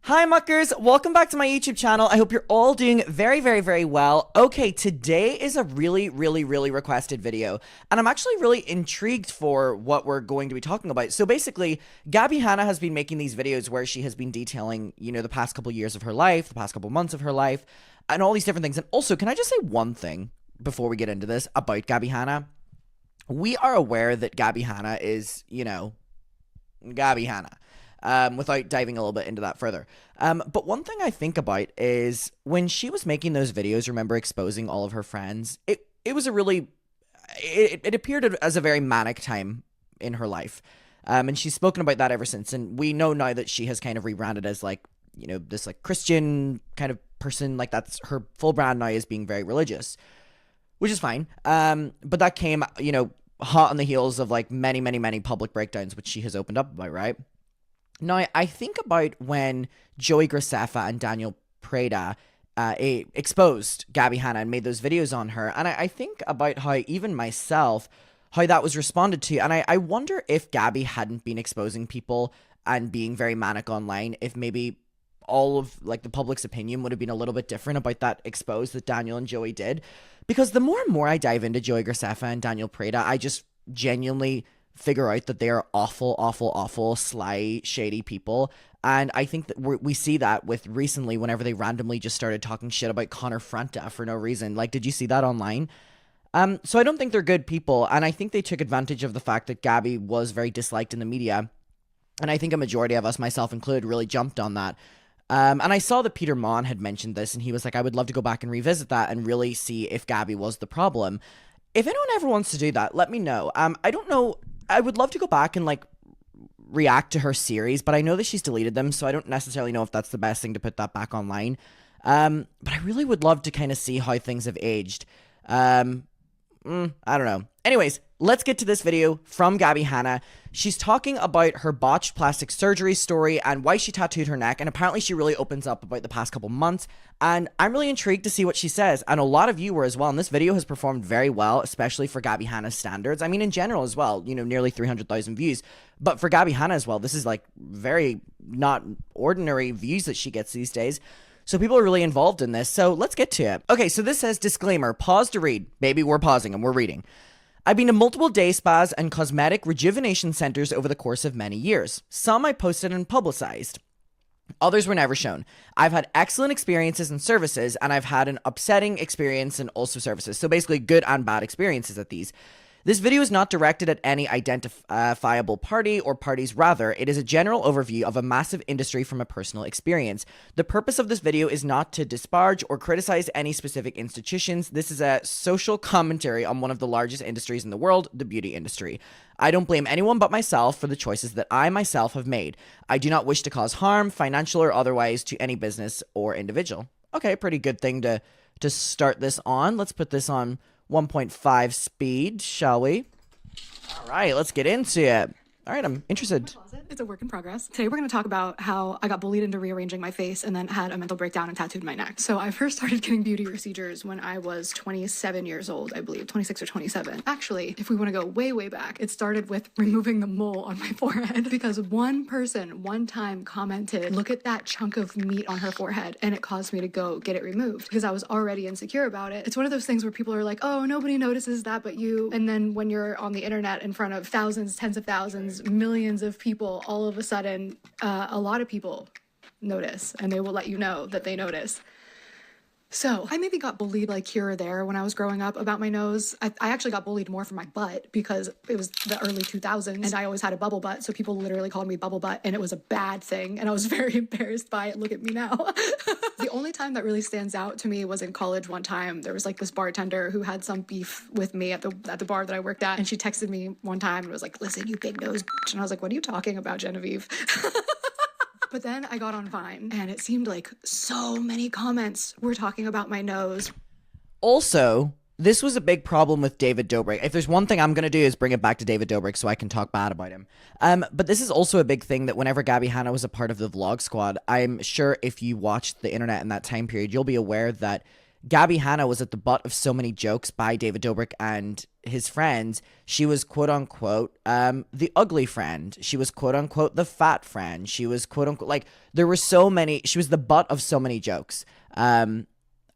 Hi muckers, welcome back to my YouTube channel. I hope you're all doing very well. Okay, today is a really requested video, and I'm actually really intrigued for what we're going to be talking about. So basically, Gabbie Hanna has been making these videos where she has been detailing, the past couple years of her life, the past couple months of her life, and all these different things. And also, can I just say one thing before we get into this about Gabbie Hanna? We are aware that Gabbie Hanna is, Gabbie Hanna. Without diving a little bit into that further. But one thing I think about is when she was making those videos, remember exposing all of her friends, it was a really, it appeared as a very manic time in her life. And she's spoken about that ever since. And we know now that she has kind of rebranded as like, this like Christian kind of person, like that's her full brand now is being very religious, which is fine. But that came, hot on the heels of like many public breakdowns, which she has opened up about, right? Now, I think about when Joey Graceffa and Daniel Prada exposed Gabbie Hanna and made those videos on her. And I think about how even myself, how that was responded to. And I wonder if Gabbie hadn't been exposing people and being very manic online, if maybe all of like the public's opinion would have been a little bit different about that expose that Daniel and Joey did. Because the more and more I dive into Joey Graceffa and Daniel Prada, I just genuinely figure out that they are awful, sly, shady people. And I think that we see that with recently whenever they randomly just started talking shit about Connor Franta for no reason. Like, did you see that online? So I don't think they're good people. And I think they took advantage of the fact that Gabbie was very disliked in the media. And I think a majority of us, myself included, really jumped on that. And I saw that Peter Mon had mentioned this, and he was like, I would love to go back and revisit that and really see if Gabbie was the problem. If anyone ever wants to do that, let me know. I don't know. I would love to go back and like react to her series, but I know that she's deleted them, so I don't necessarily know if that's the best thing to put that back online. But I really would love to kind of see how things have aged. I don't know. Anyways, let's get to this video from Gabbie Hanna. She's talking about her botched plastic surgery story and why she tattooed her neck, and apparently she really opens up about the past couple months, and I'm really intrigued to see what she says, and a lot of you were as well, and this video has performed very well, especially for Gabbie Hanna's standards. I mean, in general as well, nearly 300,000 views, but for Gabbie Hanna as well, this is like very not ordinary views that she gets these days. So people are really involved in this, so let's get to it. Okay, so this says, disclaimer, pause to read. Baby, we're pausing and we're reading. I've been to multiple day spas and cosmetic rejuvenation centers over the course of many years. Some I posted and publicized. Others were never shown. I've had excellent experiences and services, and I've had an upsetting experience and also services. So basically good and bad experiences at these. This video is not directed at any identifiable party or parties. Rather, it is a general overview of a massive industry from a personal experience. The purpose of this video is not to disparage or criticize any specific institutions. This is a social commentary on one of the largest industries in the world, the beauty industry. I don't blame anyone but myself for the choices that I myself have made. I do not wish to cause harm, financial or otherwise, to any business or individual. Okay, pretty good thing to start this on. Let's put this on 1.5 speed, shall we? All right, let's get into it. All right, I'm interested. It's a work in progress. Today we're going to talk about how I got bullied into rearranging my face and then had a mental breakdown and tattooed my neck. So I first started getting beauty procedures when I was 27 years old, I believe, 26 or 27. Actually, if we want to go way back, it started with removing the mole on my forehead because one person one time commented, look at that chunk of meat on her forehead, and it caused me to go get it removed because I was already insecure about it. It's one of those things where people are like, oh, nobody notices that but you. And then when you're on the internet in front of thousands, tens of thousands, millions of people, all of a sudden, a lot of people notice, and they will let you know that they notice. So I maybe got bullied like here or there when I was growing up about my nose. I actually got bullied more for my butt because it was the early 2000s and I always had a bubble butt. So people literally called me bubble butt and it was a bad thing. And I was very embarrassed by it. Look at me now. The only time that really stands out to me was in college one time. There was like this bartender who had some beef with me at the bar that I worked at. And she texted me one time and was like, listen, you big nose bitch. And I was like, what are you talking about, Genevieve? But then I got on Vine, and it seemed like so many comments were talking about my nose. Also, this was a big problem with David Dobrik. If there's one thing I'm going to do is bring it back to David Dobrik so I can talk bad about him. But this is also a big thing that whenever Gabbie Hanna was a part of the Vlog Squad, I'm sure if you watched the internet in that time period, you'll be aware that Gabby Hanna was at the butt of so many jokes by David Dobrik and his friends. She was quote unquote the ugly friend. She was quote unquote the fat friend. She was quote unquote, like, there were so many, she was the butt of so many jokes.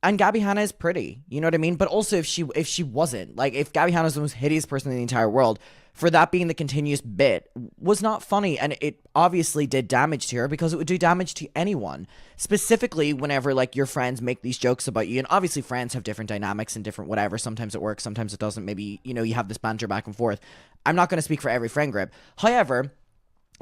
And Gabby Hanna is pretty, you know what I mean? But also if she wasn't, like, if Gabby Hanna is the most hideous person in the entire world, for that being the continuous bit was not funny, and it obviously did damage to her, because it would do damage to anyone, specifically whenever, like, your friends make these jokes about you. And obviously friends have different dynamics and different whatever. Sometimes it works, sometimes it doesn't. Maybe, you know, you have this banter back and forth. I'm not going to speak for every friend group. However,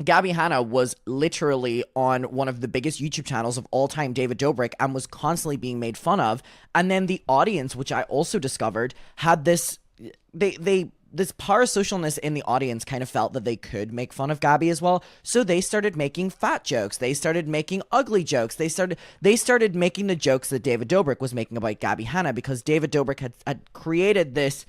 Gabby Hanna was literally on one of the biggest YouTube channels of all time, David Dobrik, and was constantly being made fun of. And then the audience, which I also discovered, had this this parasocialness in the audience, kind of felt that they could make fun of Gabby as well. So they started making fat jokes. They started making ugly jokes. They started making the jokes that David Dobrik was making about Gabby Hanna, because David Dobrik had created this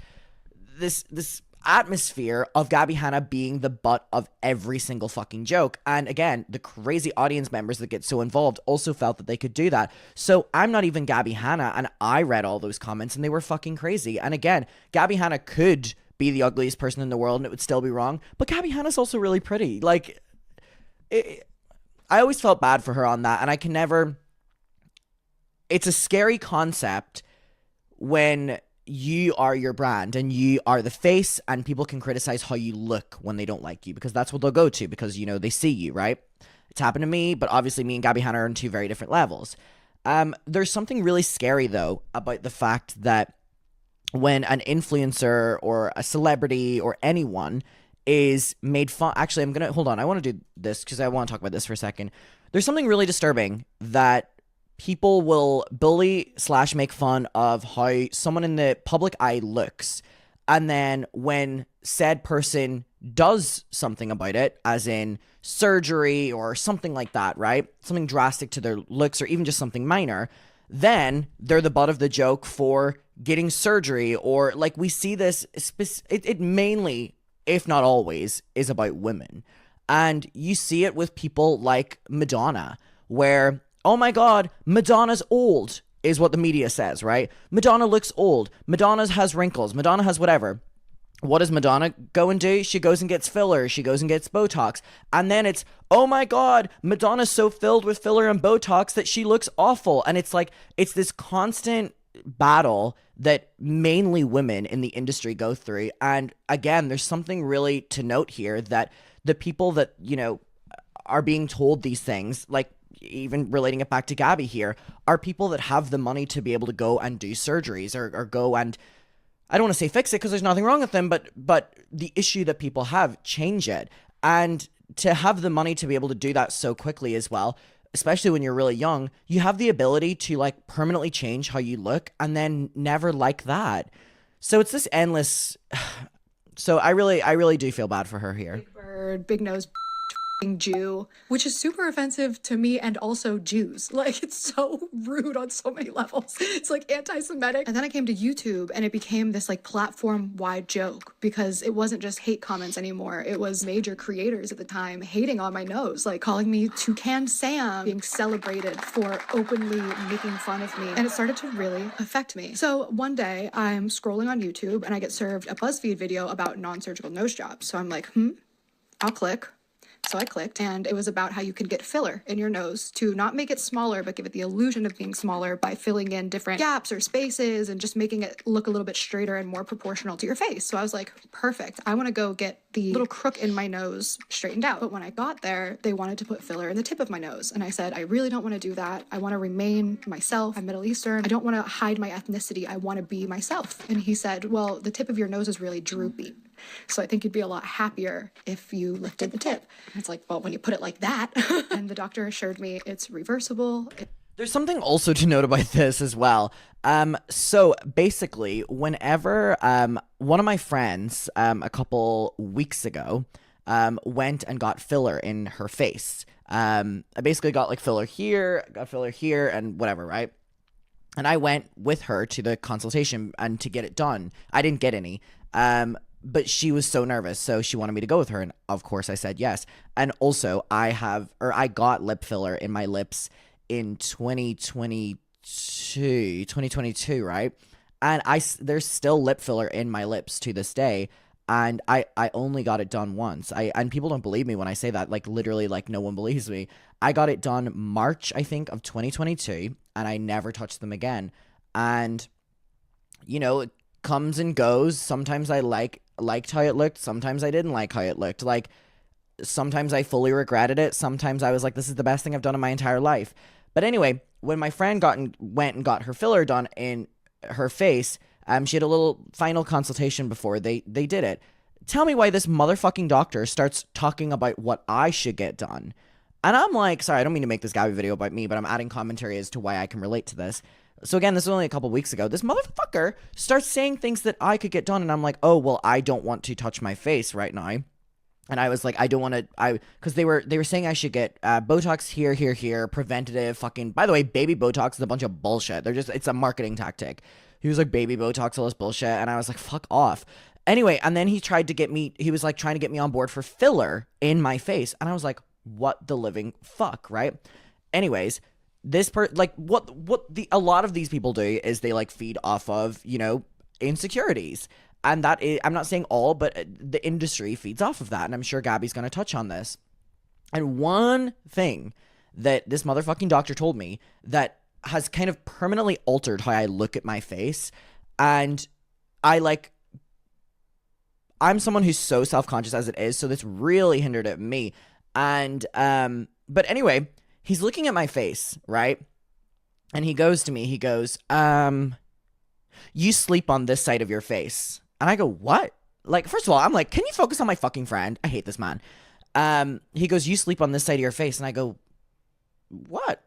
atmosphere of Gabby Hanna being the butt of every single fucking joke. And again, the crazy audience members that get so involved also felt that they could do that. So I'm not even Gabby Hanna, and I read all those comments and they were fucking crazy. And again, Gabby Hanna could be the ugliest person in the world and it would still be wrong, but Gabby Hanna's also really pretty. Like, I always felt bad for her on that, and I can never, it's a scary concept when you are your brand and you are the face, and people can criticize how you look when they don't like you, because that's what they'll go to, because, you know, they see you, right? It's happened to me, but obviously me and Gabby Hanna are on two very different levels. There's something really scary, though, about the fact that when an influencer or a celebrity or anyone is made fun, actually, I'm gonna, hold on, I want to do this because I want to talk about this for a second. There's something really disturbing that people will bully / make fun of how someone in the public eye looks, and then when said person does something about it, as in surgery or something like that, right? Something drastic to their looks, or even just something minor, then they're the butt of the joke for getting surgery. Or, like, we see this, it mainly, if not always, is about women. And you see it with people like Madonna, where, oh my god, Madonna's old, is what the media says, right? Madonna looks old. Madonna has wrinkles. Madonna has whatever. What does Madonna go and do? She goes and gets filler. She goes and gets Botox. And then it's, oh my god, Madonna's so filled with filler and Botox that she looks awful. And it's like, it's this constant battle that mainly women in the industry go through. And again, there's something really to note here, that the people that, you know, are being told these things, like, even relating it back to Gabby here, are people that have the money to be able to go and do surgeries, or go and, I don't want to say fix it, because there's nothing wrong with them, but the issue that people have, change it. And to have the money to be able to do that so quickly as well, especially when you're really young, you have the ability to, like, permanently change how you look, and then never like that. So it's this endless, so I really do feel bad for her here. Big bird, big nose, Jew, which is super offensive to me and also Jews. Like, it's so rude on so many levels. It's like anti-Semitic. And then I came to YouTube, and it became this like platform-wide joke, because it wasn't just hate comments anymore. It was major creators at the time hating on my nose, like calling me Toucan Sam, being celebrated for openly making fun of me. And it started to really affect me. So one day I'm scrolling on YouTube and I get served a BuzzFeed video about non-surgical nose jobs. So I'm like, I'll click. So I clicked, and it was about how you could get filler in your nose to not make it smaller, but give it the illusion of being smaller by filling in different gaps or spaces and just making it look a little bit straighter and more proportional to your face. So I was like, perfect. I want to go get the little crook in my nose straightened out. But when I got there, they wanted to put filler in the tip of my nose. And I said, I really don't want to do that. I want to remain myself. I'm Middle Eastern. I don't want to hide my ethnicity. I want to be myself. And he said, well, the tip of your nose is really droopy. So I think you'd be a lot happier if you lifted the tip. And it's like, well, when you put it like that. And the doctor assured me it's reversible. There's something also to note about this as well. So basically, whenever one of my friends a couple weeks ago went and got filler in her face. I basically got like filler here, and whatever, right? And I went with her to the consultation and to get it done. I didn't get any. But she was so nervous, so she wanted me to go with her, and of course I said yes. And also, I got lip filler in my lips in 2022, 2022, right? And there's still lip filler in my lips to this day. And I only got it done once. And people don't believe me when I say that. Like, literally, like, no one believes me. I got it done March, I think, of 2022, and I never touched them again. And, you know, it comes and goes. Sometimes I liked how it looked. Sometimes I didn't like how it looked. Like, sometimes I fully regretted it. Sometimes I was like, this is the best thing I've done in my entire life. But anyway, when my friend went and got her filler done in her face, she had a little final consultation before they did it. Tell me why this motherfucking doctor starts talking about what I should get done. And I'm like, sorry, I don't mean to make this gabbie video about me, but I'm adding commentary as to why I can relate to this. So again, this was only a couple weeks ago. This motherfucker starts saying things that I could get done, and I'm like, oh, well, I don't want to touch my face right now. And I was like, I don't want to, because they were saying I should get Botox here, preventative, fucking, by the way, baby Botox is a bunch of bullshit. It's a marketing tactic. He was like, baby Botox, all this bullshit. And I was like, fuck off. Anyway, and then he was like trying to get me on board for filler in my face. And I was like, what the living fuck, right? Anyways, a lot of these people do is they like feed off of, you know, insecurities. And that is, I'm not saying all, but the industry feeds off of that. And I'm sure Gabby's going to touch on this. And one thing that this motherfucking doctor told me that has kind of permanently altered how I look at my face. And I'm someone who's so self-conscious as it is. So this really hindered at me. And, but anyway, he's looking at my face, right? And he goes to me, he goes, you sleep on this side of your face. And I go, what? Like, first of all, I'm like, can you focus on my fucking friend? I hate this man. He goes, you sleep on this side of your face. And I go, what?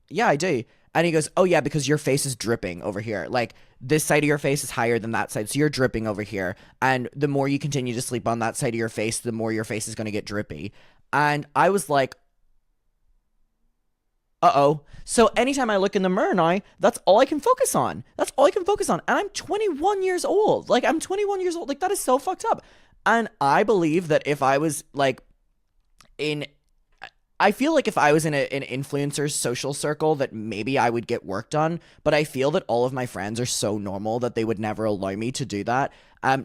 Yeah, I do. And he goes, oh yeah, because your face is dripping over here. Like, this side of your face is higher than that side. So you're dripping over here. And the more you continue to sleep on that side of your face, the more your face is going to get drippy. And I was like, uh-oh. So anytime I look in the mirror now, that's all I can focus on. That's all I can focus on. And I'm 21 years old. Like, I'm 21 years old. Like, that is so fucked up. And I believe that if I was, like, I feel like if I was in an influencer's social circle that maybe I would get work done, but I feel that all of my friends are so normal that they would never allow me to do that.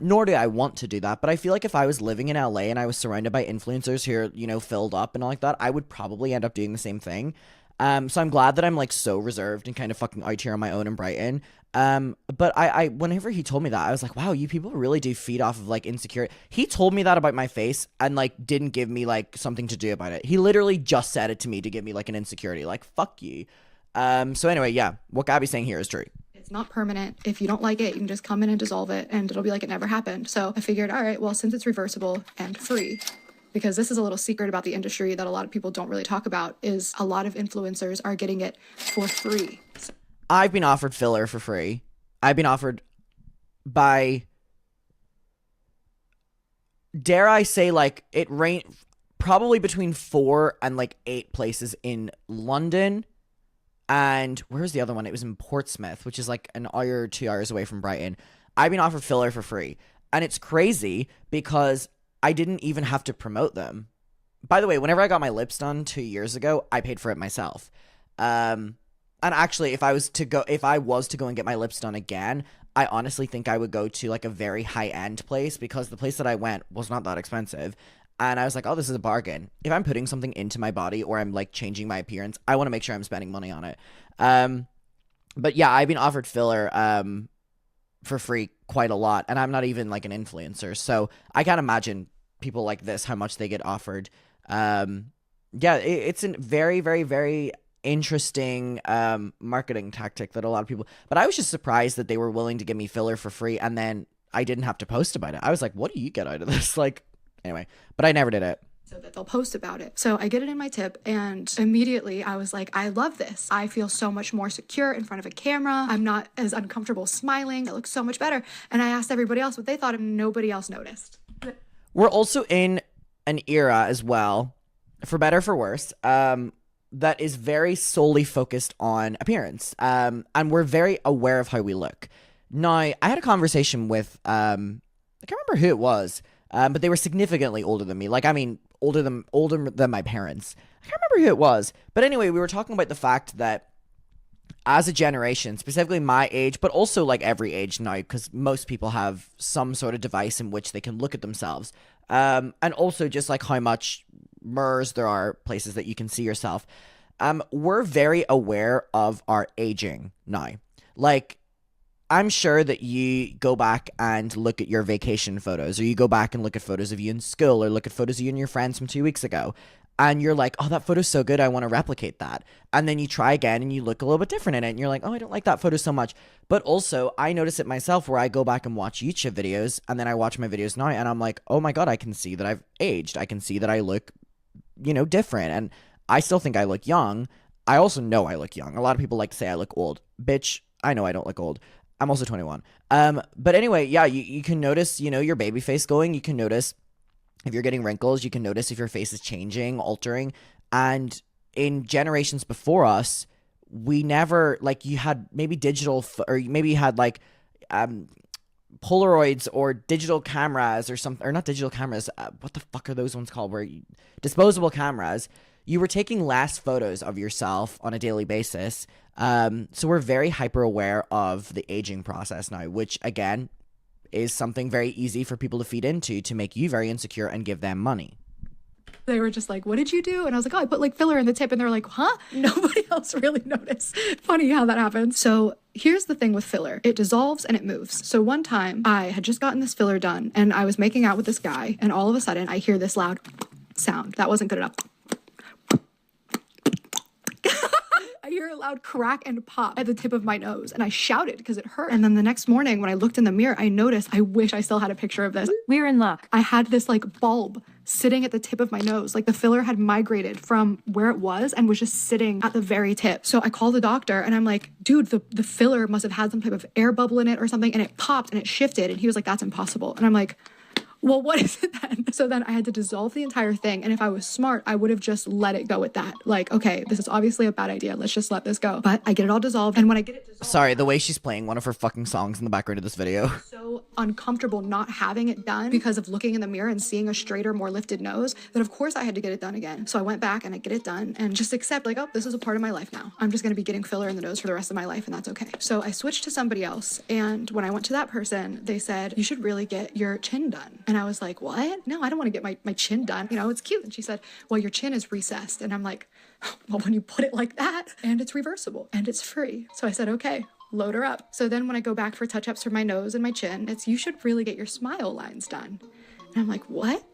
Nor do I want to do that, but I feel like if I was living in LA and I was surrounded by influencers who are, you know, filled up and all like that, I would probably end up doing the same thing. So I'm glad that I'm like so reserved and kind of fucking out here on my own in Brighton. But I whenever he told me that, I was like, wow, you people really do feed off of like insecurity. He told me that about my face and like didn't give me like something to do about it. He literally just said it to me to give me like an insecurity. Like, fuck you. So anyway, yeah, what Gabby's saying here is true. It's not permanent. If you don't like it, you can just come in and dissolve it and it'll be like it never happened. So I figured, all right, well, since it's reversible and free, because this is a little secret about the industry that a lot of people don't really talk about, is a lot of influencers are getting it for free. I've been offered filler for free. I've been offered by, dare I say, like, it rained probably between 4 and like 8 places in London. And where's the other one? It was in Portsmouth, which is like an hour or 2 hours away from Brighton. I've been offered filler for free. And it's crazy because I didn't even have to promote them. By the way, whenever I got my lips done 2 years ago, I paid for it myself. And actually, if I was to go and get my lips done again, I honestly think I would go to like a very high-end place, because the place that I went was not that expensive. And I was like, oh, this is a bargain. If I'm putting something into my body or I'm like changing my appearance, I want to make sure I'm spending money on it. But yeah, I've been offered filler for free quite a lot, and I'm not even like an influencer, so I can't imagine people like this how much they get offered. Yeah, it's a very, very, very interesting marketing tactic that a lot of people. But I was just surprised that they were willing to give me filler for free, and then I didn't have to post about it. I was like, what do you get out of this? Like, anyway, but I never did it. So that they'll post about it. So I get it in my tip, and immediately I was like, I love this. I feel so much more secure in front of a camera. I'm not as uncomfortable smiling. It looks so much better. And I asked everybody else what they thought, and nobody else noticed. We're also in an era as well, for better or for worse, that is very solely focused on appearance. And we're very aware of how we look. Now, I had a conversation with, I can't remember who it was, but they were significantly older than me. Like, I mean, older than my parents. I can't remember who it was. But anyway, we were talking about the fact that as a generation, specifically my age, but also like every age now, because most people have some sort of device in which they can look at themselves. And also just like how much mirrors there are, places that you can see yourself. We're very aware of our aging now. Like, I'm sure that you go back and look at your vacation photos, or you go back and look at photos of you in school, or look at photos of you and your friends from 2 weeks ago. And you're like, oh, that photo's so good, I want to replicate that. And then you try again and you look a little bit different in it. And you're like, oh, I don't like that photo so much. But also, I notice it myself where I go back and watch YouTube videos, and then I watch my videos now, and I'm like, oh my God, I can see that I've aged. I can see that I look, different. And I still think I look young. I also know I look young. A lot of people like to say I look old. Bitch, I know I don't look old. I'm also 21. But anyway, yeah, you can notice, your baby face going. You can notice if you're getting wrinkles. You can notice if your face is changing, altering. And in generations before us, we never, like, you had maybe digital, or maybe you had like Polaroids or digital cameras or something, or not digital cameras. What the fuck are those ones called? Disposable cameras. You were taking less photos of yourself on a daily basis. So we're very hyper aware of the aging process now, which again is something very easy for people to feed into to make you very insecure and give them money. They were just like, what did you do? And I was like, oh, I put like filler in the tip. And they're like, huh? Nobody else really noticed. Funny how that happens. So here's the thing with filler. It dissolves and it moves. So one time I had just gotten this filler done and I was making out with this guy. And all of a sudden I hear this loud sound. That wasn't good enough. I hear a loud crack and pop at the tip of my nose, and I shouted because it hurt. And then the next morning when I looked in the mirror, I noticed, I wish I still had a picture of this. We're in luck. I had this like bulb sitting at the tip of my nose. Like the filler had migrated from where it was and was just sitting at the very tip. So I called the doctor and I'm like, dude, the filler must have had some type of air bubble in it or something, and it popped and it shifted. And he was like, that's impossible. And I'm like, well, what is it then? So then I had to dissolve the entire thing. And if I was smart, I would have just let it go with that. Like, okay, this is obviously a bad idea. Let's just let this go. But I get it all dissolved. And when I get it dissolved... Sorry, the way she's playing one of her fucking songs in the background of this video. So uncomfortable not having it done because of looking in the mirror and seeing a straighter, more lifted nose, that of course I had to get it done again. So I went back and I get it done and just accept like, oh, this is a part of my life now. I'm just going to be getting filler in the nose for the rest of my life, and that's okay. So I switched to somebody else. And when I went to that person, they said, you should really get your chin done. And I was like, what? No, I don't want to get my chin done. It's cute. And she said, well, your chin is recessed. And I'm like, well, when you put it like that, and it's reversible and it's free. So I said, okay, load her up. So then when I go back for touch-ups for my nose and my chin, it's, you should really get your smile lines done. And I'm like, what?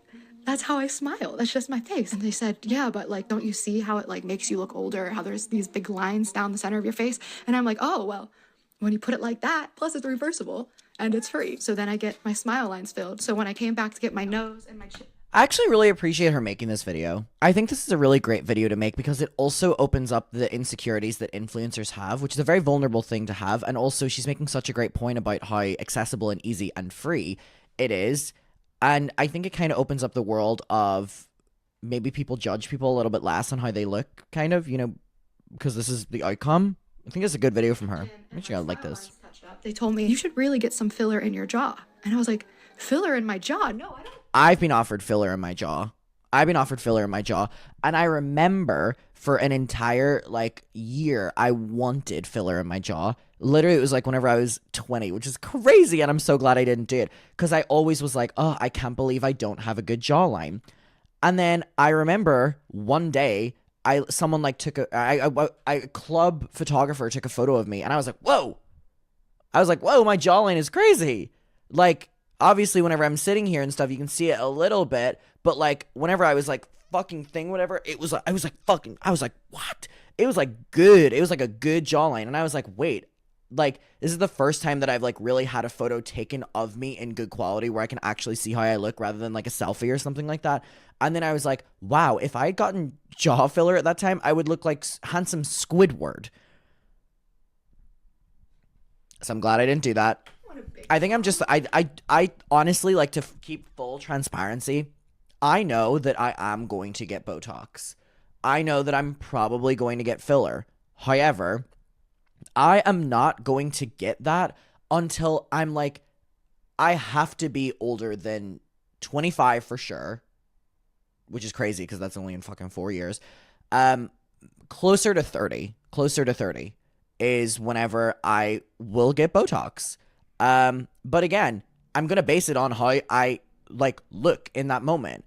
That's how I smile. That's just my face. And they said, yeah, but like, don't you see how it like makes you look older? How there's these big lines down the center of your face? And I'm like, oh, well, when you put it like that, plus it's reversible and it's free. So then I get my smile lines filled. So when I came back to get my nose and my chin. I actually really appreciate her making this video. I think this is a really great video to make because it also opens up the insecurities that influencers have, which is a very vulnerable thing to have. And also she's making such a great point about how accessible and easy and free it is. And I think it kind of opens up the world of maybe people judge people a little bit less on how they look, kind of, because this is the outcome. I think it's a good video from her. I think I like this. They told me, you should really get some filler in your jaw. And I was like, filler in my jaw? No, I don't. I've been offered filler in my jaw. And I remember for an entire year, I wanted filler in my jaw. Literally, it was like whenever I was 20, which is crazy. And I'm so glad I didn't do it because I always was like, oh, I can't believe I don't have a good jawline. And then I remember one day, someone took a club photographer took a photo of me, and I was like, whoa. My jawline is crazy. Obviously, whenever I'm sitting here and stuff, you can see it a little bit, but whenever I was fucking thing, whatever, I was like, what? It was good. It was a good jawline. And I was like, wait, this is the first time that I've really had a photo taken of me in good quality where I can actually see how I look rather than a selfie or something like that. And then I was like, wow, if I had gotten jaw filler at that time, I would look like handsome Squidward. So I'm glad I didn't do that. I think I'm just, I honestly like to keep full transparency. I know that I am going to get Botox. I know that I'm probably going to get filler. However, I am not going to get that until I'm I have to be older than 25 for sure, which is crazy because that's only in fucking 4 years. Closer to 30. is whenever I will get Botox. But again, I'm going to base it on how I like look in that moment.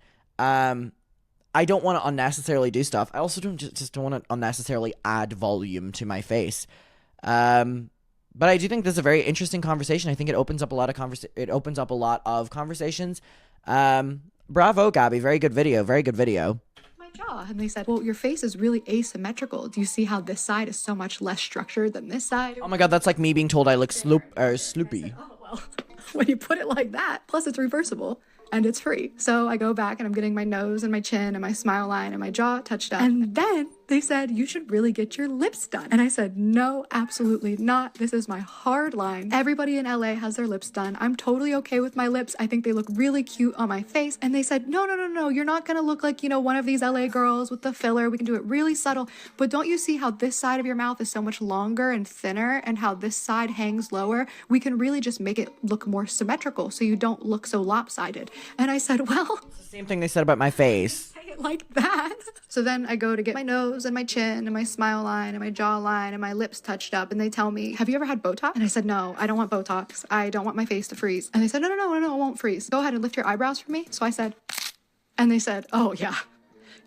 I don't want to unnecessarily do stuff. I also just don't want to unnecessarily add volume to my face. But I do think this is a very interesting conversation. I think it opens up a lot of conversations. Bravo, Gabby. Very good video. Very good video. My jaw. And they said, well, your face is really asymmetrical. Do you see how this side is so much less structured than this side? Oh my God, that's like me being told I look sloopy. Oh, well, when you put it like that, plus it's reversible. And it's free. So I go back and I'm getting my nose and my chin and my smile line and my jaw touched up. And then they said, you should really get your lips done. And I said, no, absolutely not. This is my hard line. Everybody in LA has their lips done. I'm totally okay with my lips. I think they look really cute on my face. And they said, no, you're not gonna look like, one of these LA girls with the filler. We can do it really subtle. But don't you see how this side of your mouth is so much longer and thinner and how this side hangs lower? We can really just make it look more symmetrical so you don't look so lopsided. And I said, well, it's the same thing they said about my face. Say it like that. So then I go to get my nose and my chin and my smile line and my jaw line and my lips touched up. And they tell me, have you ever had Botox? And I said, no, I don't want Botox. I don't want my face to freeze. And they said, no, it won't freeze. Go ahead and lift your eyebrows for me. So I said, and they said, oh yeah,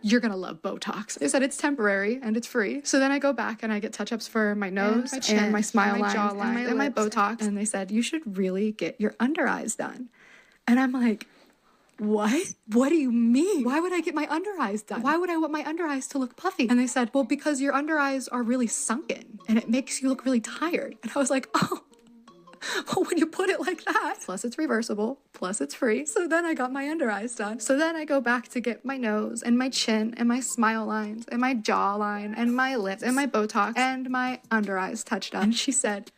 you're gonna love Botox. They said it's temporary and it's free. So then I go back and I get touch-ups for my nose, my chin, and my smile line, jawline, and my Botox. And they said, you should really get your under eyes done. And I'm like, what? What do you mean? Why would I get my under eyes done? Why would I want my under eyes to look puffy? And they said, well, because your under eyes are really sunken and it makes you look really tired. And I was like, oh, well, when you put it like that, plus it's reversible, plus it's free. So then I got my under eyes done. So then I go back to get my nose and my chin and my smile lines and my jawline and my lips and my Botox and my under eyes touched up. And she said,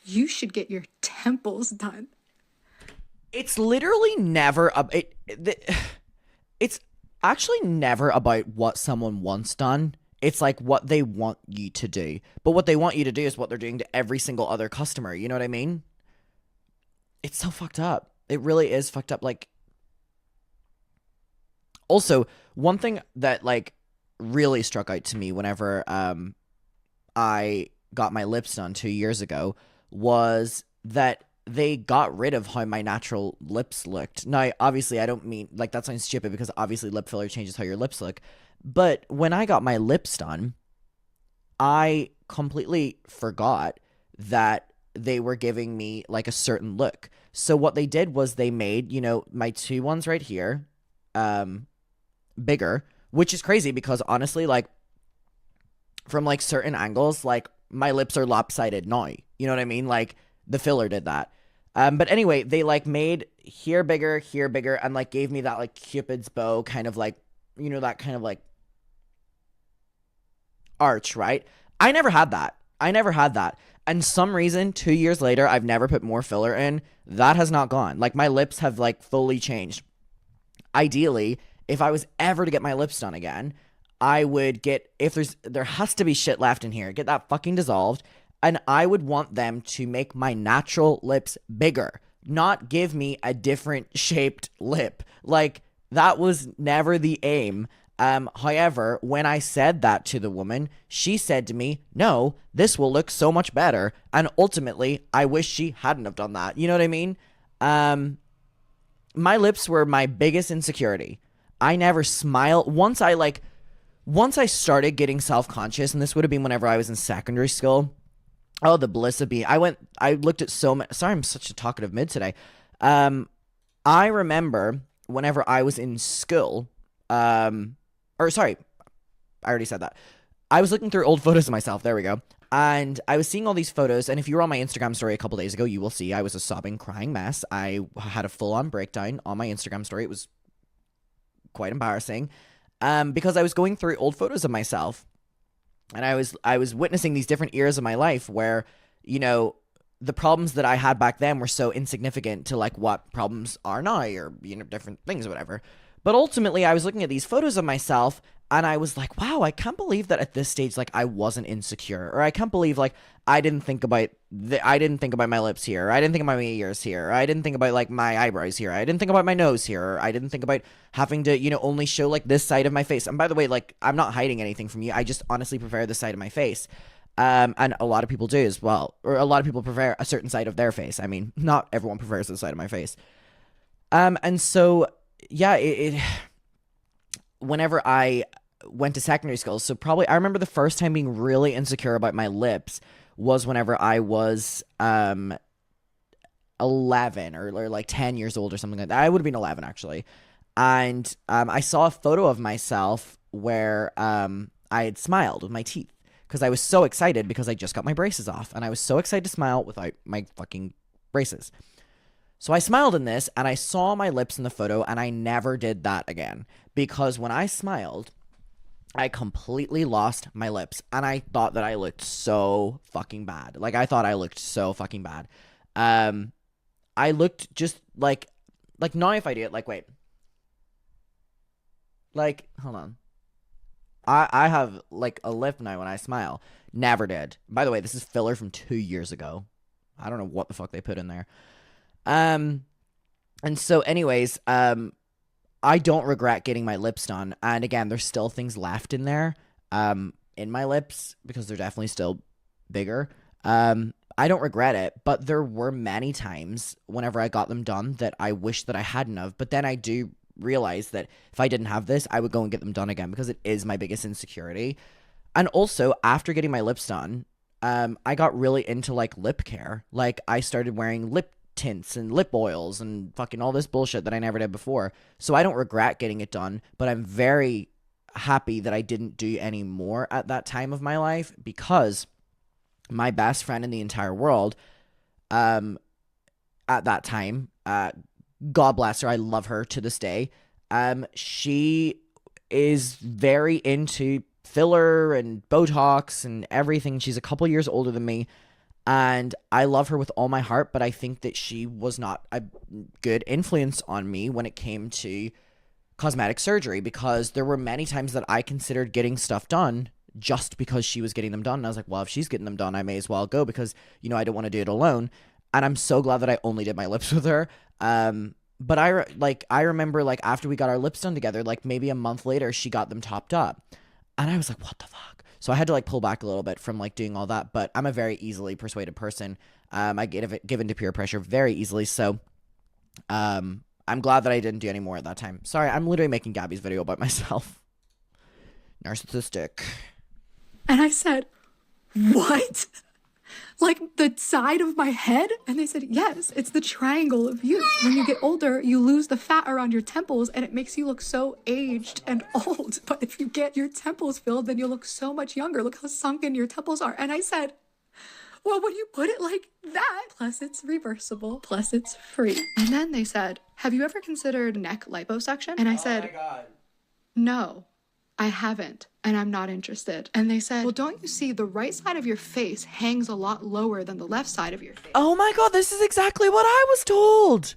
you should get your temples done. It's literally never it's actually never about what someone wants done. It's like what they want you to do. But what they want you to do is what they're doing to every single other customer. You know what I mean? It's so fucked up. It really is fucked up. Like, also, one thing that like really struck out to me whenever I got my lips done 2 years ago was that they got rid of how my natural lips looked. Now, obviously, I don't mean, like, that sounds stupid because obviously lip filler changes how your lips look. But when I got my lips done, I completely forgot that they were giving me, like, a certain look. So what they did was they made, my two ones right here bigger, which is crazy because, honestly, like, from, like, certain angles, like, my lips are lopsided now. You know what I mean? Like, the filler did that. But anyway, they like made here bigger, and like gave me that like Cupid's bow kind of like, that kind of like arch, right? I never had that. And some reason 2 years later, I've never put more filler in. That has not gone. Like my lips have like fully changed. Ideally, if I was ever to get my lips done again, I would get, if there has to be shit left in here, get that fucking dissolved. And I would want them to make my natural lips bigger, not give me a different shaped lip. Like, that was never the aim. However, when I said that to the woman, she said to me, no, this will look so much better. And ultimately, I wish she hadn't have done that. You know what I mean? My lips were my biggest insecurity. I never smile. Once I started getting self-conscious, and this would have been whenever I was in secondary school. Oh, the bliss of being. I looked at so many. Sorry, I'm such a talkative mid today. I remember whenever I was in school, sorry, I already said that. I was looking through old photos of myself. There we go. And I was seeing all these photos. And if you were on my Instagram story a couple days ago, you will see I was a sobbing, crying mess. I had a full-on breakdown on my Instagram story. It was quite embarrassing because I was going through old photos of myself. And I was witnessing these different eras of my life where, the problems that I had back then were so insignificant to like what problems are now or, different things or whatever. But ultimately I was looking at these photos of myself and I was like, wow, I can't believe that at this stage, like I wasn't insecure, or I can't believe like I didn't think about my lips here, or I didn't think about my ears here, or I didn't think about like my eyebrows here, I didn't think about my nose here, or I didn't think about having to, only show like this side of my face. And by the way, like I'm not hiding anything from you. I just honestly prefer this side of my face. And a lot of people do as well, or a lot of people prefer a certain side of their face. I mean, not everyone prefers the side of my face. And so, yeah, whenever I went to secondary school, so probably I remember the first time being really insecure about my lips was whenever I was 11 or like 10 years old or something like that. I would have been 11 actually. And I saw a photo of myself where I had smiled with my teeth because I was so excited because I just got my braces off and I was so excited to smile without my fucking braces. So I smiled in this and I saw my lips in the photo and I never did that again because when I smiled, I completely lost my lips and I thought that I looked so fucking bad. Like I thought I looked so fucking bad. I looked just like now if I do it, like wait. Like, hold on. I have like a lip now when I smile. Never did. By the way, this is filler from 2 years ago. I don't know what the fuck they put in there. And so anyways, I don't regret getting my lips done. And again, there's still things left in there, in my lips because they're definitely still bigger. I don't regret it, but there were many times whenever I got them done that I wish that I hadn't have. But then I do realize that if I didn't have this, I would go and get them done again because it is my biggest insecurity. And also, after getting my lips done, I got really into like lip care. Like I started wearing lip tints and lip oils and fucking all this bullshit that I never did before. So I don't regret getting it done, but I'm very happy that I didn't do any more at that time of my life because my best friend in the entire world, at that time, God bless her, I love her to this day. She is very into filler and Botox and everything. She's a couple years older than me. And I love her with all my heart, but I think that she was not a good influence on me when it came to cosmetic surgery because there were many times that I considered getting stuff done just because she was getting them done. And I was like, well, if she's getting them done, I may as well go because, you know, I don't want to do it alone. And I'm so glad that I only did my lips with her. But I remember like after we got our lips done together, like maybe a month later, she got them topped up. And I was like, what the fuck? So I had to like pull back a little bit from like doing all that, but I'm a very easily persuaded person. I get given to peer pressure very easily. So, I'm glad that I didn't do any more at that time. Sorry, I'm literally making Gabby's video about myself. Narcissistic. And I said, what? Like the side of my head? And they said, yes, it's the triangle of youth. When you get older, you lose the fat around your temples and it makes you look so aged and old. But if you get your temples filled, then you'll look so much younger. Look how sunken your temples are. And I said, well, when you put it like that, plus it's reversible, plus it's free. And then they said, have you ever considered neck liposuction? And I said, no, I haven't. And I'm not interested. And they said, well, don't you see the right side of your face hangs a lot lower than the left side of your face? Oh my God, this is exactly what I was told.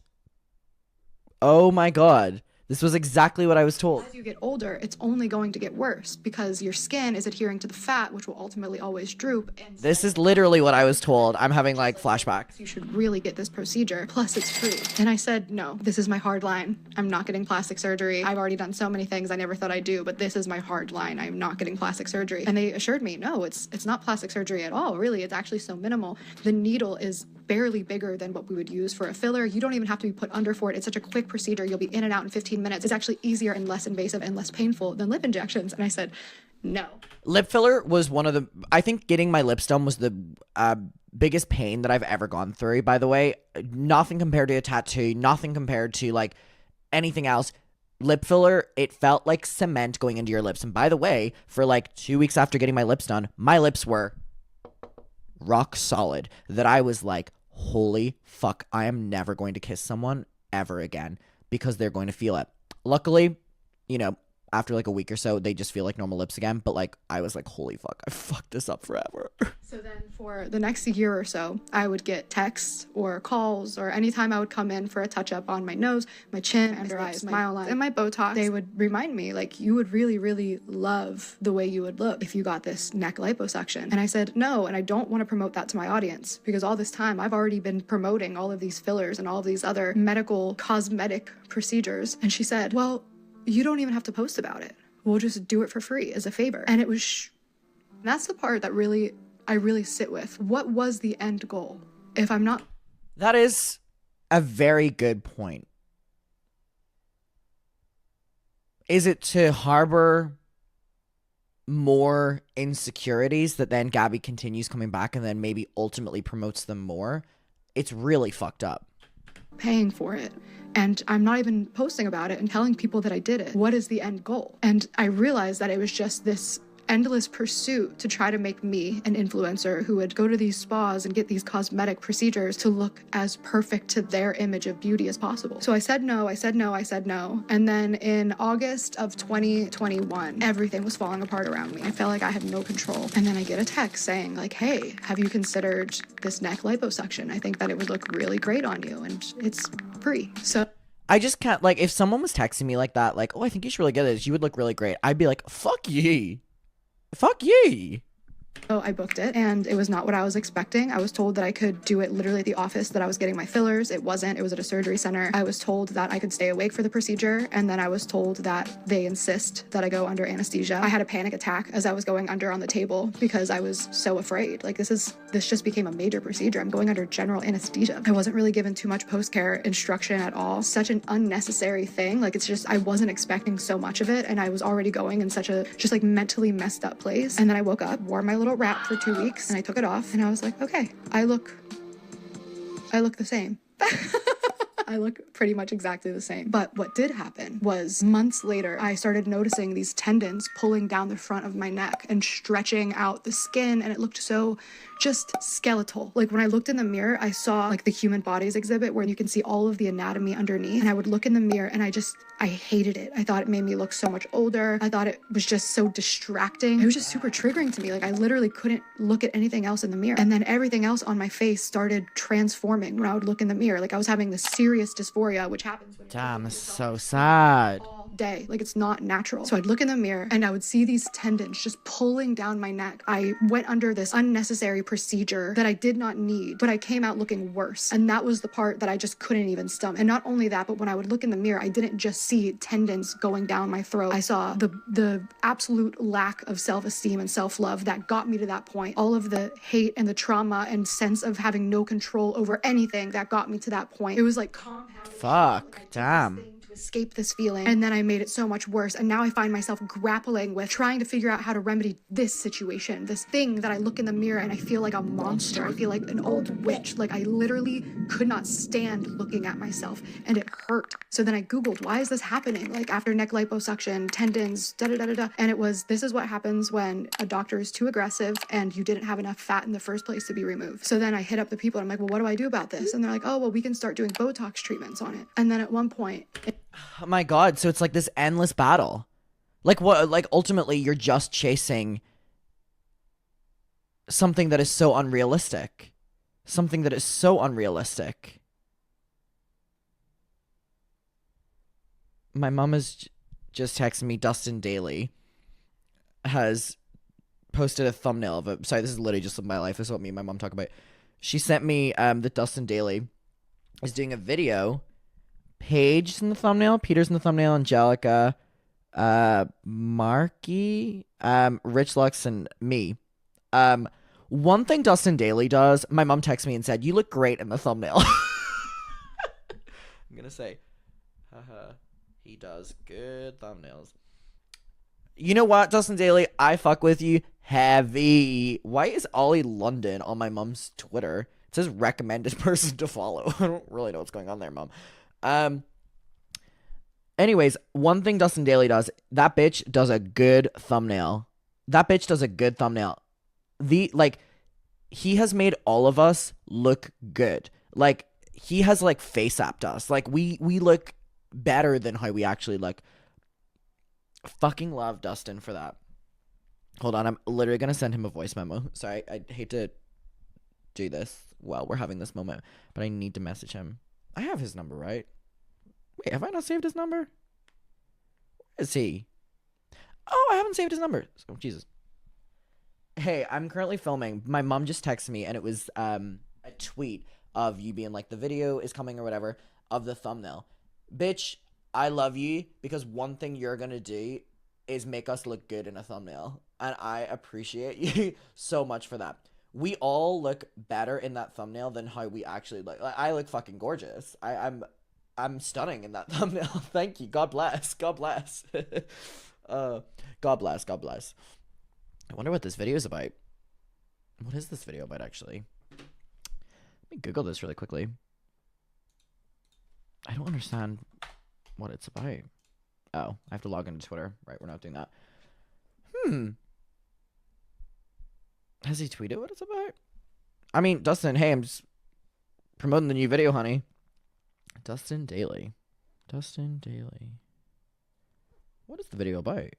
Oh my God. This was exactly what I was told. As you get older, it's only going to get worse because your skin is adhering to the fat, which will ultimately always droop. And this is literally what I was told. I'm having like flashbacks. You should really get this procedure. Plus, it's free. And I said, no, this is my hard line. I'm not getting plastic surgery. I've already done so many things I never thought I'd do, but this is my hard line. I'm not getting plastic surgery. And they assured me, no, it's not plastic surgery at all. Really, it's actually so minimal. The needle is barely bigger than what we would use for a filler. You don't even have to be put under for it. It's such a quick procedure. You'll be in and out in 15 minutes. It's actually easier and less invasive and less painful than lip injections. And I said, no. Lip filler was one of the, I think getting my lips done was the biggest pain that I've ever gone through, by the way. Nothing compared to a tattoo, nothing compared to like anything else. Lip filler, it felt like cement going into your lips. And by the way, for like 2 weeks after getting my lips done, my lips were rock solid. That I was like, holy fuck, I am never going to kiss someone ever again because they're going to feel it. Luckily, you know, after like a week or so, they just feel like normal lips again. But like, I was like, holy fuck, I fucked this up forever. So then for the next year or so, I would get texts or calls or anytime I would come in for a touch up on my nose, my chin, under eyes, smile line, and my Botox, they would remind me like, you would really, really love the way you would look if you got this neck liposuction. And I said, no, and I don't want to promote that to my audience because all this time I've already been promoting all of these fillers and all of these other medical cosmetic procedures. And she said, well, you don't even have to post about it. We'll just do it for free as a favor. And it was, that's the part that really I really sit with. What was the end goal? If I'm not... That is a very good point. Is it to harbor more insecurities that then Gabbie continues coming back and then maybe ultimately promotes them more? It's really fucked up. Paying for it, and I'm not even posting about it and telling people that I did it. What is the end goal? And I realized that it was just this endless pursuit to try to make me an influencer who would go to these spas and get these cosmetic procedures to look as perfect to their image of beauty as possible. So I said no, I said no, I said no. And then in August of 2021, everything was falling apart around me. I felt like I had no control. And then I get a text saying like, hey, have you considered this neck liposuction? I think that it would look really great on you, and it's free. So I just can't, like, if someone was texting me like that, like, oh, I think you should really get this, you would look really great, I'd be like, fuck ye. Fuck ye. So I booked it, and it was not what I was expecting. I was told that I could do it literally at the office that I was getting my fillers. It wasn't. It was at a surgery center. I was told that I could stay awake for the procedure, and then I was told that they insist that I go under anesthesia. I had a panic attack as I was going under on the table because I was so afraid. Like, this just became a major procedure. I'm going under general anesthesia. I wasn't really given too much post-care instruction at all. Such an unnecessary thing. Like, it's just, I wasn't expecting so much of it, and I was already going in such a just like mentally messed up place. And then I woke up, wore my little wrap for 2 weeks, and I took it off, and I was like, okay, I look the same. I look pretty much exactly the same. But what did happen was months later, I started noticing these tendons pulling down the front of my neck and stretching out the skin, and it looked so just skeletal. Like, when I looked in the mirror, I saw like the human bodies exhibit where you can see all of the anatomy underneath, and I would look in the mirror and I hated it. I thought it made me look so much older. I thought it was just so distracting. It was just super triggering to me. Like, I literally couldn't look at anything else in the mirror. And then everything else on my face started transforming when I would look in the mirror. Like, I was having this serious dysphoria, which happens when Damn, it's so sad. all day. Like, it's not natural. So I'd look in the mirror and I would see these tendons just pulling down my neck. I went under this unnecessary procedure that I did not need, but I came out looking worse. And that was the part that I just couldn't even stomach. And not only that, but when I would look in the mirror, I didn't just see tendons going down my throat. I saw the absolute lack of self-esteem and self-love that got me to that point. All of the hate and the trauma and sense of having no control over anything that got me to that point. It was like compounded. Fuck, damn. Escape this feeling, and then I made it so much worse, and now I find myself grappling with trying to figure out how to remedy this situation, this thing that I look in the mirror and I feel like a monster. I feel like an old witch. Like, I literally could not stand looking at myself, and it hurt. So then I googled, why is this happening? Like, after neck liposuction, tendons, da-da-da-da-da. And it was, this is what happens when a doctor is too aggressive and you didn't have enough fat in the first place to be removed. So then I hit up the people and I'm like, well, what do I do about this? And they're like, oh, well, we can start doing Botox treatments on it. And then at one point, Oh my god, so it's like this endless battle. Like, what, like, ultimately you're just chasing something that is so unrealistic. Something that is so unrealistic. My mom has just texted me. Dustin Daly has posted a thumbnail of it. Sorry, this is literally just my life. This is what me and my mom talk about. She sent me that Dustin Daly is doing a video. Paige's in the thumbnail, Peter's in the thumbnail, Angelica, Marky, Rich Lux, and me. One thing Dustin Daly does, my mom texted me and said, you look great in the thumbnail. I'm gonna say, haha, he does good thumbnails. You know what, Dustin Daly, I fuck with you heavy. Why is Ollie London on my mom's Twitter? It says recommended person to follow. I don't really know what's going on there, mom. Anyways, one thing Dustin Daly does, that bitch does a good thumbnail. That bitch does a good thumbnail. He has made all of us look good. Like, he has, like, face-apped us. Like, we look better than how we actually look. Fucking love Dustin for that. Hold on, I'm literally gonna send him a voice memo. Sorry, I hate to do this while we're having this moment, but I need to message him. I have his number, right? Wait, have I not saved his number? Where is he? Oh, I haven't saved his number. Oh, Jesus. Hey, I'm currently filming. My mom just texted me, and it was a tweet of you being like, the video is coming or whatever, of the thumbnail. Bitch, I love you, because one thing you're gonna do is make us look good in a thumbnail. And I appreciate you so much for that. We all look better in that thumbnail than how we actually look. Like, I look fucking gorgeous. I'm stunning in that thumbnail. Thank you. God bless. God bless. God bless. God bless. I wonder what this video is about. What is this video about, actually? Let me Google this really quickly. I don't understand what it's about. Oh, I have to log into Twitter. Right, we're not doing that. Has he tweeted what it's about? I mean, Dustin, hey, I'm just promoting the new video, honey. Dustin Daly. Dustin Daly. What is the video about?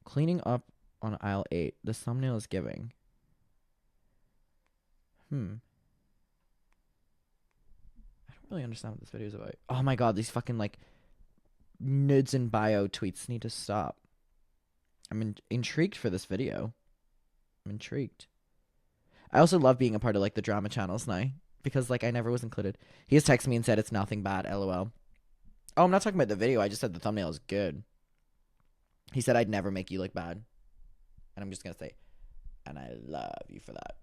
Cleaning up on aisle 8. The thumbnail is giving. I don't really understand what this video is about. Oh my god, these fucking, like, nudes and bio tweets need to stop. I'm intrigued for this video. I'm intrigued. I also love being a part of, like, the drama channels now, because, like, I never was included. He has texted me and said it's nothing bad, lol. Oh, I'm not talking about the video. I just said the thumbnail is good. He said I'd never make you look bad. And I'm just gonna say, and I love you for that.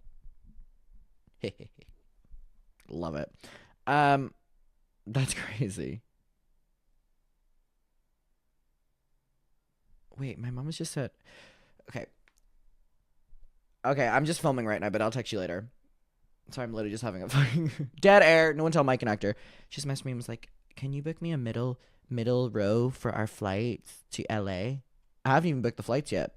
Love it. That's crazy. Wait, my mom has just said, okay, I'm just filming right now, but I'll text you later. Sorry, I'm literally just having a fucking dead air. No one tell my connector. She just messaged me and was like, can you book me a middle row for our flights to LA? I haven't even booked the flights yet.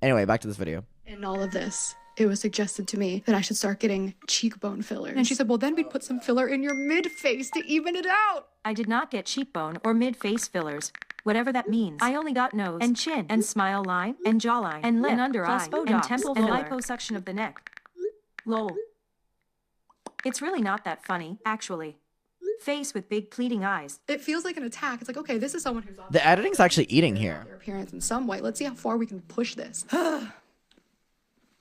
Anyway, back to this video. In all of this, it was suggested to me that I should start getting cheekbone fillers. And she said, well, then we'd put some filler in your mid-face to even it out. I did not get cheekbone or mid-face fillers, whatever that means. I only got nose and chin and smile line and jawline and lip and under eye and temple and liposuction of the neck. Lol. It's really not that funny, actually. Face with big pleading eyes. It feels like an attack. It's like, okay, this is someone who's The editing's actually eating here. their appearance in some way. Let's see how far we can push this.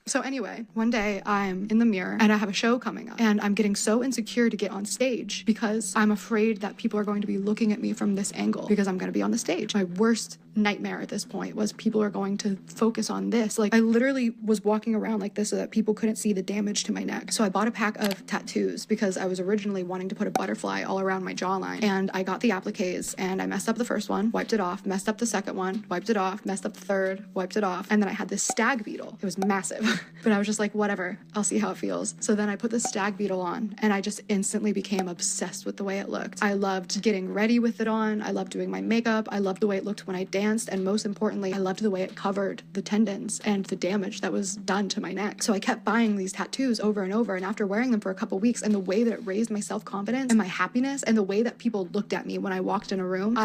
So anyway, one day I'm in the mirror and I have a show coming up and I'm getting so insecure to get on stage because I'm afraid that people are going to be looking at me from this angle because I'm going to be on the stage. My worst nightmare at this point was people are going to focus on this. Like I literally was walking around like this so that people couldn't see the damage to my neck. So I bought a pack of tattoos because I was originally wanting to put a butterfly all around my jawline, and I got the appliques and I messed up the first one, wiped it off, messed up the second one, wiped it off, messed up the third, wiped it off, and then I had this stag beetle. It was massive. But I was just like, whatever, I'll see how it feels. So then I put the stag beetle on and I just instantly became obsessed with the way it looked. I loved getting ready with it on. I loved doing my makeup. I loved the way it looked when I danced. And most importantly, I loved the way it covered the tendons and the damage that was done to my neck. So I kept buying these tattoos over and over. And after wearing them for a couple weeks and the way that it raised my self-confidence and my happiness and the way that people looked at me when I walked in a room,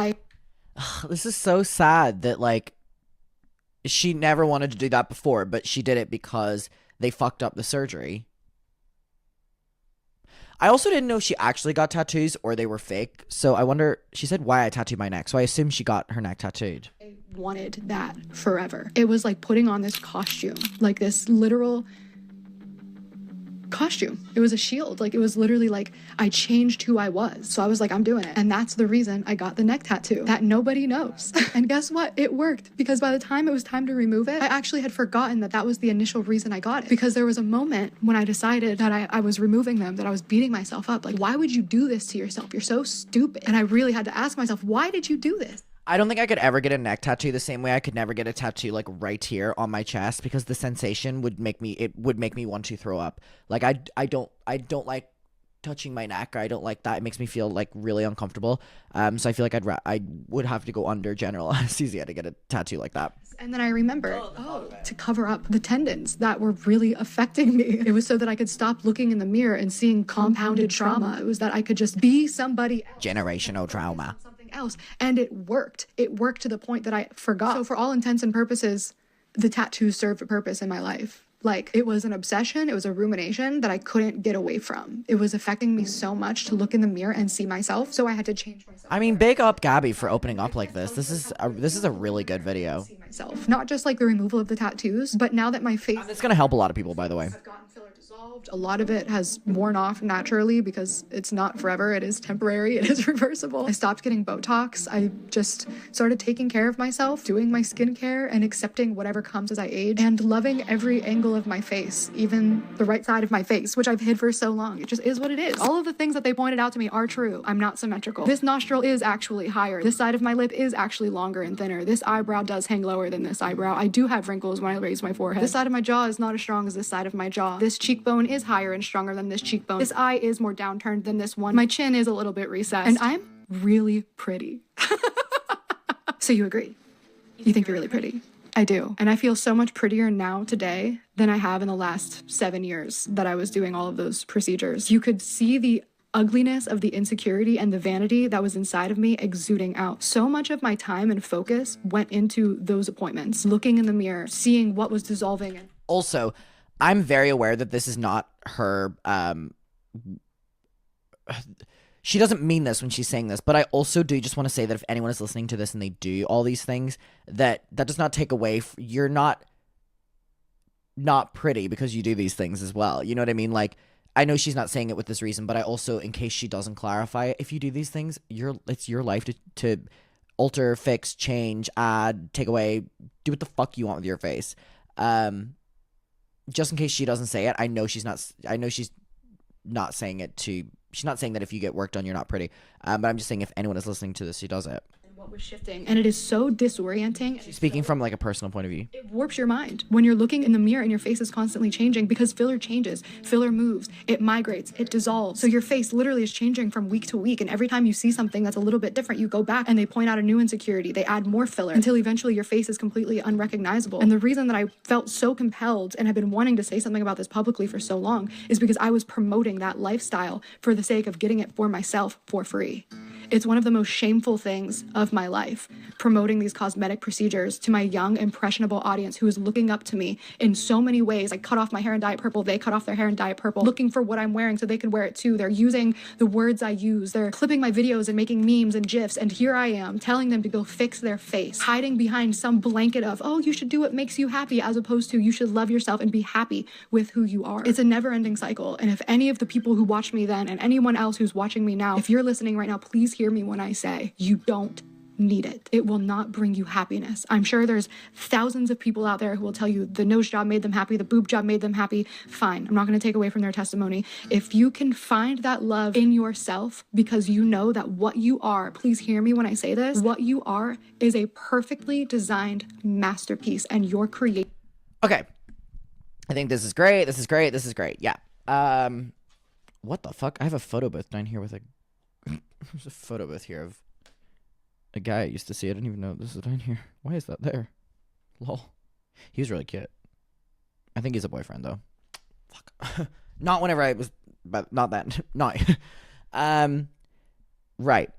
This is so sad that, like, she never wanted to do that before, but she did it because they fucked up the surgery. I also didn't know she actually got tattoos or they were fake. So I wonder, she said why I tattooed my neck. So I assume she got her neck tattooed. I wanted that forever. It was like putting on this costume, like this literal costume. It was a shield. Like it was literally like I changed who I was. So I was like, I'm doing it. And that's the reason I got the neck tattoo that nobody knows. And guess what? It worked, because by the time it was time to remove it, I actually had forgotten that that was the initial reason I got it, because there was a moment when I decided that I was removing them, that I was beating myself up. Like, why would you do this to yourself? You're so stupid. And I really had to ask myself, why did you do this? I don't think I could ever get a neck tattoo the same way I could never get a tattoo like right here on my chest, because the sensation would make me want to throw up. Like I don't like touching my neck. I don't like that. It makes me feel like really uncomfortable. So I feel like I would have to go under general anesthesia to get a tattoo like that. And then I remembered, to cover up the tendons that were really affecting me. It was so that I could stop looking in the mirror and seeing compounded trauma. It was that I could just be somebody else. Generational trauma. Something else. And it worked. It worked to the point that I forgot. So for all intents and purposes, the tattoos served a purpose in my life. Like, it was an obsession, it was a rumination that I couldn't get away from. It was affecting me so much to look in the mirror and see myself, so I had to change myself. I mean, big up Gabbie for opening up like this. This is a really good video. See myself. Not just like the removal of the tattoos, but now that my face... It's gonna help a lot of people, by the way. I've gotten filler dissolved. Dissolved. A lot of it has worn off naturally because it's not forever. It is temporary. It is reversible. I stopped getting Botox. I just started taking care of myself, doing my skincare and accepting whatever comes as I age and loving every angle of my face, even the right side of my face, which I've hid for so long. It just is what it is. All of the things that they pointed out to me are true. I'm not symmetrical. This nostril is actually higher. This side of my lip is actually longer and thinner. This eyebrow does hang lower than this eyebrow. I do have wrinkles when I raise my forehead. This side of my jaw is not as strong as this side of my jaw. This cheekbone is higher and stronger than this cheekbone. This eye is more downturned than this one. My chin is a little bit recessed. And I'm really pretty. So you agree? You think you're really pretty? I do. And I feel so much prettier now today than I have in the last 7 years that I was doing all of those procedures. You could see the ugliness of the insecurity and the vanity that was inside of me exuding out. So much of my time and focus went into those appointments, looking in the mirror, seeing what was dissolving. Also, I'm very aware that this is not her, she doesn't mean this when she's saying this, but I also do just want to say that if anyone is listening to this and they do all these things, that does not take away, you're not pretty because you do these things as well. You know what I mean? Like, I know she's not saying it with this reason, but I also, in case she doesn't clarify it, if you do these things, it's your life to alter, fix, change, add, take away, do what the fuck you want with your face. Just in case she doesn't say it, I know she's not saying it to, she's not saying that if you get work done, you're not pretty. But I'm just saying if anyone is listening to this, she does it. What was shifting, and it is so disorienting. She's speaking from like a personal point of view. It warps your mind when you're looking in the mirror and your face is constantly changing because filler changes, filler moves, it migrates, it dissolves. So your face literally is changing from week to week, and every time you see something that's a little bit different, you go back and they point out a new insecurity, they add more filler until eventually your face is completely unrecognizable. And the reason that I felt so compelled and have been wanting to say something about this publicly for so long is because I was promoting that lifestyle for the sake of getting it for myself for free. It's one of the most shameful things of my life, promoting these cosmetic procedures to my young, impressionable audience who is looking up to me in so many ways. I cut off my hair and dye it purple. They cut off their hair and dye it purple, looking for what I'm wearing so they can wear it too. They're using the words I use. They're clipping my videos and making memes and GIFs. And here I am telling them to go fix their face, hiding behind some blanket of, oh, you should do what makes you happy, as opposed to you should love yourself and be happy with who you are. It's a never-ending cycle. And if any of the people who watched me then and anyone else who's watching me now, if you're listening right now, please hear me when I say you don't need it. It will not bring you happiness. I'm sure there's thousands of people out there who will tell you the nose job made them happy, the boob job made them happy. Fine. I'm not going to take away from their testimony. If you can find that love in yourself because you know that what you are, please hear me when I say this, what you are is a perfectly designed masterpiece and you're creating. Okay. I think this is great. This is great. This is great. Yeah. What the fuck? I have a photo booth down here with a there's a photo booth here of a guy I used to see. I didn't even know this is down here. Why is that there? Lol. He was really cute. I think he's a boyfriend though. Fuck. Not whenever I was, but not that. Not. Right.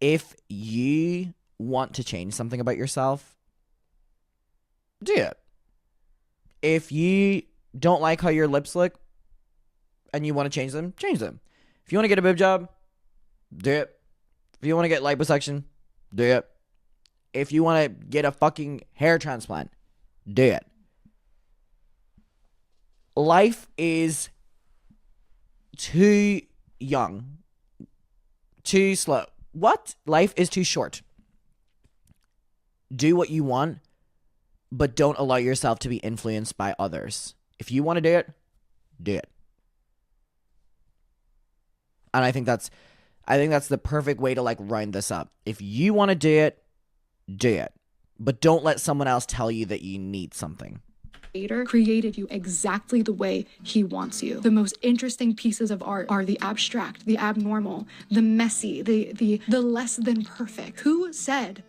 If you want to change something about yourself, do it. If you don't like how your lips look and you want to change them, change them. If you want to get a boob job, do it. If you want to get liposuction, do it. If you want to get a fucking hair transplant, do it. Life is too young, too slow. What? Life is too short. Do what you want, but don't allow yourself to be influenced by others. If you want to do it, do it. And I think that's the perfect way to like round this up. If you want to do it, do it. But don't let someone else tell you that you need something. Creator created you exactly the way he wants you. The most interesting pieces of art are the abstract, the abnormal, the messy, the less than perfect. Who said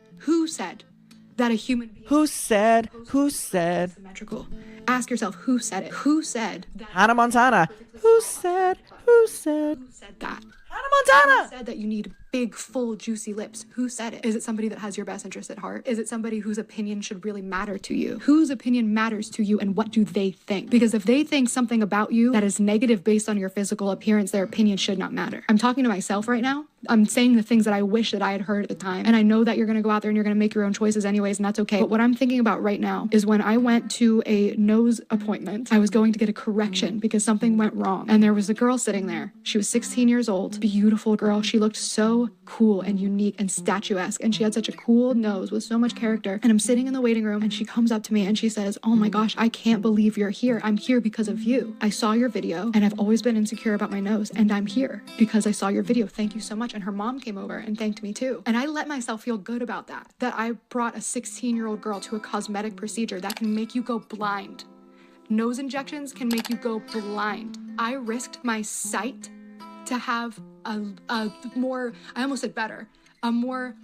that a human being Who said symmetrical? Ask yourself, who said it? Who said that? Hannah Montana. Who said Who said that? Hannah Montana. Who said that you need big, full, juicy lips. Who said it? Is it somebody that has your best interest at heart? Is it somebody whose opinion should really matter to you? Whose opinion matters to you, and what do they think? Because if they think something about you that is negative based on your physical appearance, their opinion should not matter. I'm talking to myself right now. I'm saying the things that I wish that I had heard at the time. And I know that you're going to go out there and you're going to make your own choices anyways, and that's okay. But what I'm thinking about right now is when I went to a nose appointment, I was going to get a correction because something went wrong. And there was a girl sitting there. She was 16 years old, beautiful girl. She looked so cool and unique and statuesque. And she had such a cool nose with so much character. And I'm sitting in the waiting room and she comes up to me and she says, "Oh my gosh, I can't believe you're here. I'm here because of you. I saw your video and I've always been insecure about my nose. And I'm here because I saw your video. Thank you so much." And her mom came over and thanked me too. And I let myself feel good about that I brought a 16-year-old girl to a cosmetic procedure that can make you go blind. Nose injections can make you go blind. I risked my sight to have a more, I almost said better, a more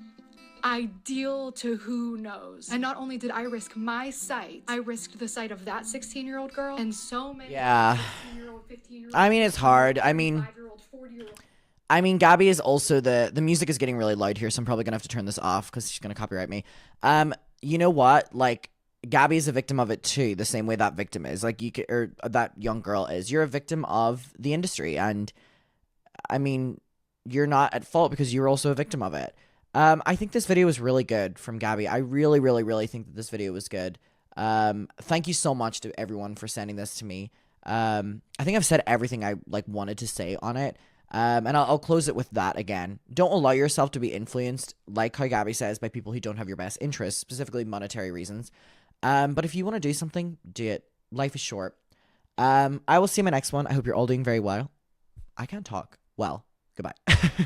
ideal to who knows. And not only did I risk my sight, I risked the sight of that 16-year-old girl and so many 16-year-old, 15-year-old. I mean, it's hard. I mean, 5-year-old, 40-year-old. Gabbie is also the music is getting really loud here, so I'm probably gonna have to turn this off because she's gonna copyright me. You know what? Like, Gabbie is a victim of it too, the same way that victim is. Like, or that young girl is. You're a victim of the industry, and I mean, you're not at fault because you're also a victim of it. I think this video was really good from Gabbie. I really, really, really think that this video was good. Thank you so much to everyone for sending this to me. I think I've said everything I wanted to say on it. And I'll close it with that again. Don't allow yourself to be influenced, like how Gabbie says, by people who don't have your best interests, specifically monetary reasons. But if you want to do something, do it. Life is short. I will see you in my next one. I hope you're all doing very well. I can't talk. Well, goodbye.